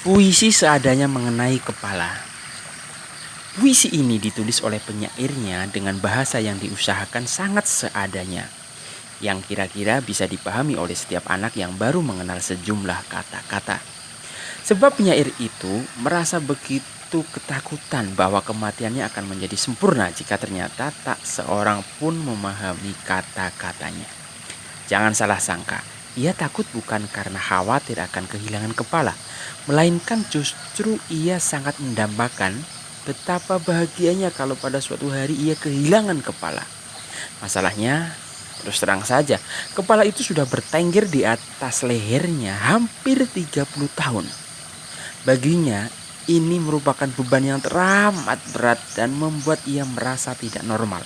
Puisi seadanya mengenai kepala. Puisi ini ditulis oleh penyairnya dengan bahasa yang diusahakan sangat seadanya, yang kira-kira bisa dipahami oleh setiap anak yang baru mengenal sejumlah kata-kata. Sebab penyair itu merasa begitu ketakutan bahwa kematiannya akan menjadi sempurna jika ternyata tak seorang pun memahami kata-katanya. Jangan salah sangka, ia takut bukan karena khawatir akan kehilangan kepala, melainkan justru ia sangat mendambakan betapa bahagianya kalau pada suatu hari ia kehilangan kepala. Masalahnya, terus terang saja, kepala itu sudah bertengger di atas lehernya hampir 30 tahun. Baginya, ini merupakan beban yang teramat berat dan membuat ia merasa tidak normal.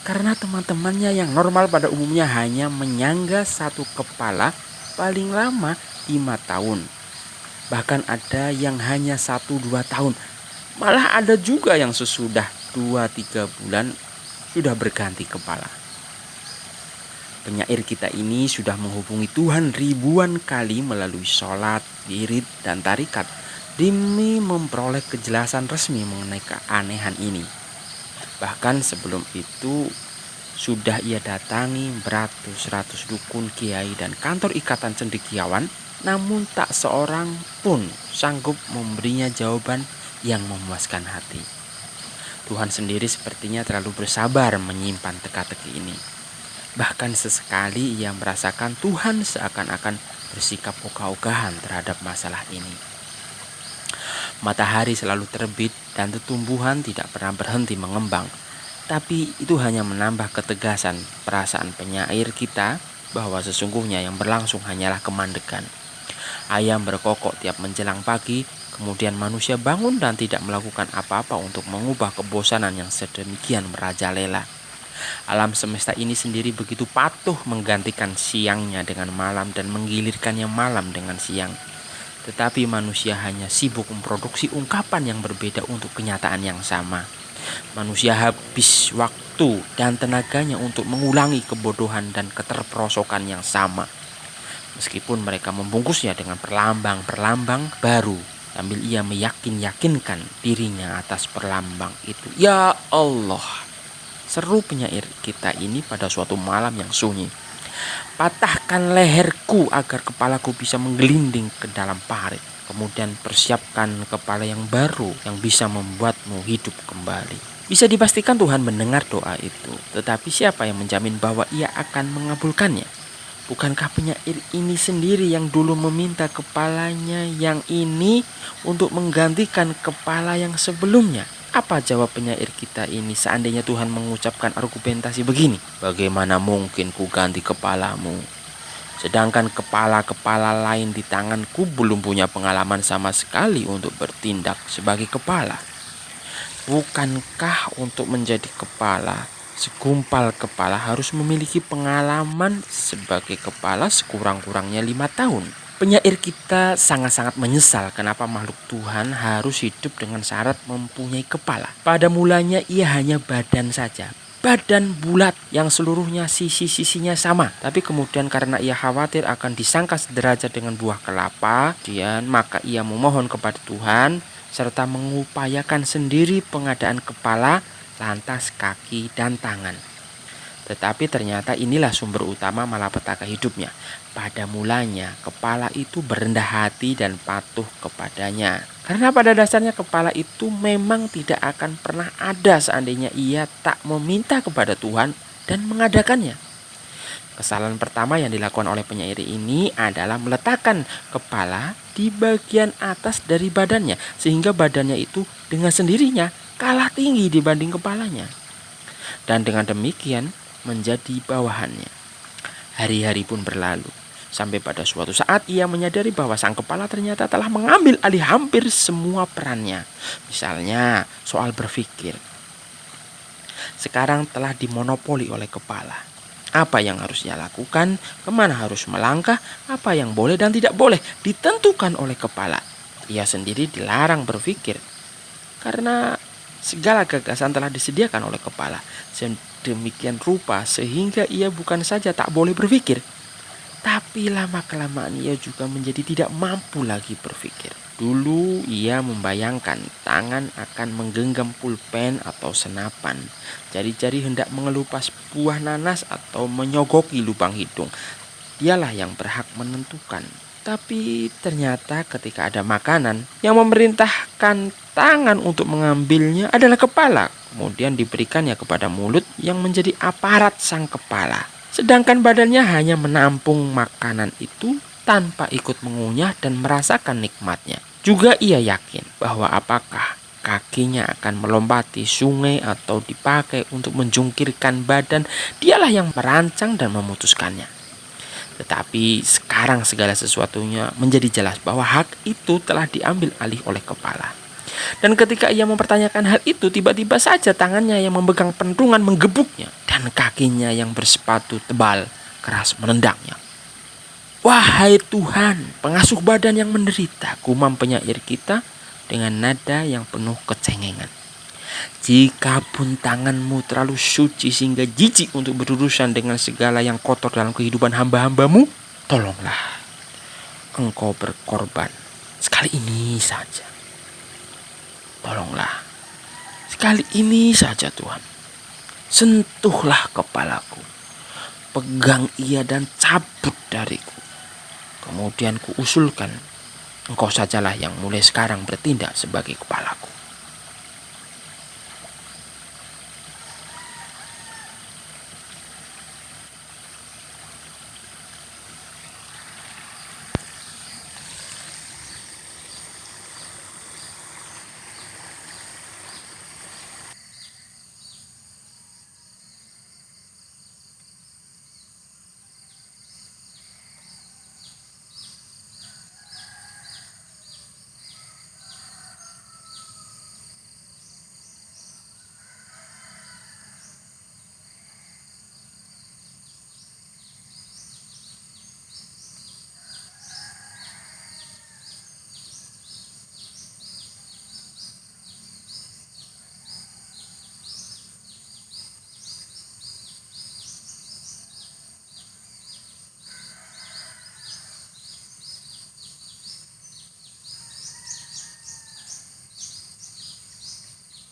Karena teman-temannya yang normal pada umumnya hanya menyangga satu kepala paling lama 5 tahun. Bahkan ada yang hanya 1-2 tahun. Malah ada juga yang sesudah 2-3 bulan sudah berganti kepala. Penyair kita ini sudah menghubungi Tuhan ribuan kali melalui sholat, wirid, dan tarikat demi memperoleh kejelasan resmi mengenai keanehan ini. Bahkan sebelum itu sudah ia datangi beratus-ratus dukun, kiai, dan kantor ikatan cendekiawan, namun tak seorang pun sanggup memberinya jawaban yang memuaskan hati. Tuhan sendiri sepertinya terlalu bersabar menyimpan teka-teki ini. Bahkan sesekali ia merasakan Tuhan seakan-akan bersikap ogah-ogahan terhadap masalah ini. Matahari selalu terbit dan tumbuhan tidak pernah berhenti mengembang. Tapi itu hanya menambah ketegasan perasaan penyair kita bahwa sesungguhnya yang berlangsung hanyalah kemandekan. Ayam berkokok tiap menjelang pagi, kemudian manusia bangun dan tidak melakukan apa-apa untuk mengubah kebosanan yang sedemikian merajalela. Alam semesta ini sendiri begitu patuh menggantikan siangnya dengan malam dan menggilirkannya malam dengan siang. Tetapi manusia hanya sibuk memproduksi ungkapan yang berbeda untuk kenyataan yang sama. Manusia habis waktu dan tenaganya untuk mengulangi kebodohan dan keterperosokan yang sama. Meskipun mereka membungkusnya dengan perlambang-perlambang baru, sambil ia meyakinkan dirinya atas perlambang itu. Ya Allah, seru penyair kita ini pada suatu malam yang sunyi. Patahkan leherku agar kepalaku bisa menggelinding ke dalam parit. Kemudian persiapkan kepala yang baru yang bisa membuatmu hidup kembali. Bisa dipastikan Tuhan mendengar doa itu. Tetapi siapa yang menjamin bahwa ia akan mengabulkannya? Bukankah penyair ini sendiri yang dulu meminta kepalanya yang ini untuk menggantikan kepala yang sebelumnya? Apa jawab penyair kita ini seandainya Tuhan mengucapkan argumentasi begini? Bagaimana mungkin ku ganti kepalamu? Sedangkan kepala-kepala lain di tanganku belum punya pengalaman sama sekali untuk bertindak sebagai kepala. Bukankah untuk menjadi kepala, segumpal kepala harus memiliki pengalaman sebagai kepala sekurang-kurangnya 5 tahun? Penyair kita sangat-sangat menyesal kenapa makhluk Tuhan harus hidup dengan syarat mempunyai kepala. Pada mulanya ia hanya badan saja. Badan bulat yang seluruhnya sisi-sisinya sama. Tapi kemudian karena ia khawatir akan disangka sederajat dengan buah kelapa, maka ia memohon kepada Tuhan serta mengupayakan sendiri pengadaan kepala, lantas kaki dan tangan. Tetapi ternyata inilah sumber utama malapetaka hidupnya. Pada mulanya kepala itu berendah hati dan patuh kepadanya. Karena pada dasarnya kepala itu memang tidak akan pernah ada seandainya ia tak meminta kepada Tuhan dan mengadakannya. Kesalahan pertama yang dilakukan oleh penyair ini adalah meletakkan kepala di bagian atas dari badannya. Sehingga badannya itu dengan sendirinya kalah tinggi dibanding kepalanya. Dan dengan demikian menjadi bawahannya. Hari-hari pun berlalu. Sampai pada suatu saat ia menyadari bahwa sang kepala ternyata telah mengambil alih hampir semua perannya. Misalnya soal berpikir. Sekarang telah dimonopoli oleh kepala. Apa yang harus ia lakukan, kemana harus melangkah, apa yang boleh dan tidak boleh ditentukan oleh kepala. Ia sendiri dilarang berpikir. Karena segala gagasan telah disediakan oleh kepala. Demikian rupa sehingga ia bukan saja tak boleh berpikir, Tapi lama-kelamaan ia juga menjadi tidak mampu lagi berpikir. Dulu ia membayangkan tangan akan menggenggam pulpen atau senapan. Jari-jari hendak mengelupas buah nanas atau menyogoki lubang hidung. Dialah yang berhak menentukan. Tapi ternyata ketika ada makanan, yang memerintahkan tangan untuk mengambilnya adalah kepala. Kemudian diberikannya kepada mulut yang menjadi aparat sang kepala. Sedangkan badannya hanya menampung makanan itu tanpa ikut mengunyah dan merasakan nikmatnya. Juga ia yakin bahwa apakah kakinya akan melompati sungai atau dipakai untuk menjungkirkan badan, dialah yang merancang dan memutuskannya. Tetapi sekarang segala sesuatunya menjadi jelas bahwa hak itu telah diambil alih oleh kepala. Dan ketika ia mempertanyakan hal itu, tiba-tiba saja tangannya yang memegang pentungan menggebuknya dan kakinya yang bersepatu tebal keras menendangnya. Wahai Tuhan, pengasuh badan yang menderita, gumam penyair kita dengan nada yang penuh kecengengan. Jikapun tanganmu terlalu suci sehingga jijik untuk berurusan dengan segala yang kotor dalam kehidupan hamba-hambamu, tolonglah engkau berkorban sekali ini saja. Tolonglah sekali ini saja Tuhan. Sentuhlah kepalaku, pegang ia dan cabut dariku. Kemudian kuusulkan, engkau sajalah yang mulai sekarang bertindak sebagai kepalaku.